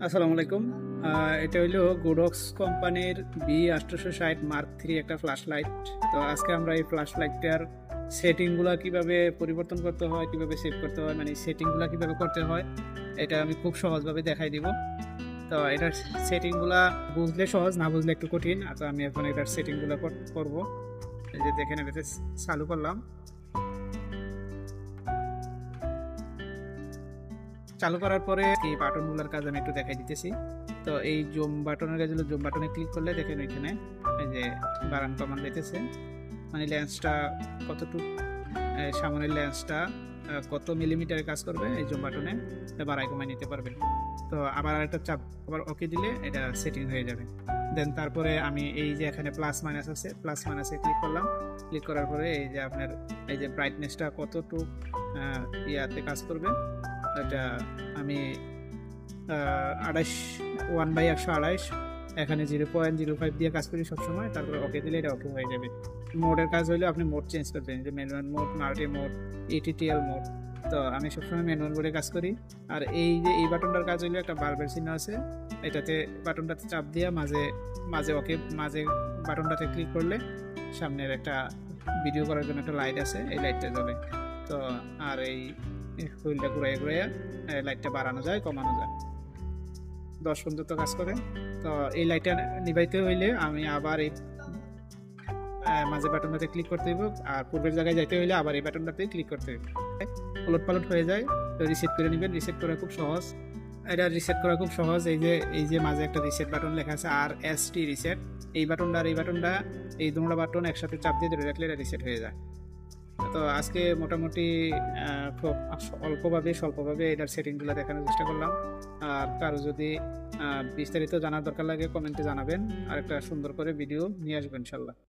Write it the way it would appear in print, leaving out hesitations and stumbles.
আসসালামু আলাইকুম। এটা হইলো গোডক্স কোম্পানির B860 মার্ক 3 একটা ফ্ল্যাশ লাইট। তো আজকে আমরা এই ফ্ল্যাশ লাইটটার সেটিংগুলো কিভাবে পরিবর্তন করতে হয়, কিভাবে সেভ করতে হয়, মানে সেটিংগুলো কিভাবে করতে হয়, এটা আমি খুব সহজভাবে দেখাই দিব। তো এটার সেটিংগুলা বুঝলে সহজ, না বুঝলে একটু কঠিন। তো আমি এখন এটার সেটিংগুলো করব। এই যে দেখেন, এটা চালু করলাম। চালু করার পরে এই বাটনগুলোর কাজ আমি একটু দেখাই দিতেছি। তো এই জুম বাটনের কাজ হলো, জুম বাটনে ক্লিক করলে দেখেন ওইখানে এই যে বাড়ান কমান দিতেছে, মানে লেন্সটা কতটুকু, সামনের লেন্সটা কত মিলিমিটারের কাজ করবে এই জুম বাটনে বাড়াই কমাই নিতে পারবেন। তো আবার একটা চাপ, আবার ওকে দিলে এটা সেটিং হয়ে যাবে। দেন তারপরে আমি এই যে এখানে প্লাস মাইনাস আছে, প্লাস মাইনাসে ক্লিক করলাম। ক্লিক করার পরে এই যে আপনার এই যে ব্রাইটনেসটা কতটুকু ইয়াতে কাজ করবে, এটা আমি 28 1/128 এখানে 0.05 দিয়ে কাজ করি সবসময়। তারপরে ওকে দিলে এটা ওকে হয়ে যাবে। মোডের কাজ হলে আপনি মোড চেঞ্জ করবেন, যে manual mode, multi mode, ETTL mode. তো আমি সবসময় ম্যানুয়াল মোডে কাজ করি। আর এই যে এই বাটনটার কাজ হলে একটা বাল্বের চিহ্ন আছে, এটাতে বাটনটাতে চাপ দিয়ে মাঝে মাঝে ওকে মাঝে বাটনটাতে ক্লিক করলে সামনের একটা ভিডিও করার জন্য একটা লাইট আছে, এই লাইটটা জ্বলে। তো আর এই হুইলটা ঘুরাইয়া ঘুরাইয়া লাইটটা বাড়ানো যায়, কমানো যায়, 10 পর্যন্ত কাজ করে। তো এই লাইটটা নিভাইতে হইলে আমি আবার এই মাঝে বাটনটাতে ক্লিক করতে হইব, আর পূর্বের জায়গায় যাইতে হইলে আবার এই বাটনটাতে ক্লিক করতে হইব। উলট পালট হয়ে যায়, তো রিসেট করে নেবেন। রিসেট করা খুব সহজ, এটা রিসেট করা খুব সহজ। এই যে মাঝে একটা রিসেট বাটন লেখা আছে, RST রিসেট। এই বাটনটা আর এই বাটনটা, এই দুটো বাটন একসাথে চাপ দিয়ে ধরে রাখলে এটা রিসেট হয়ে যায়। তো আজকে মোটামুটি খুব স্বল্পভাবে এটার সেটিংগুলো দেখানোর চেষ্টা করলাম। আর কারো যদি বিস্তারিত জানার দরকার লাগে কমেন্টে জানাবেন, আর একটা সুন্দর করে ভিডিও নিয়ে আসবেন ইনশাল্লাহ।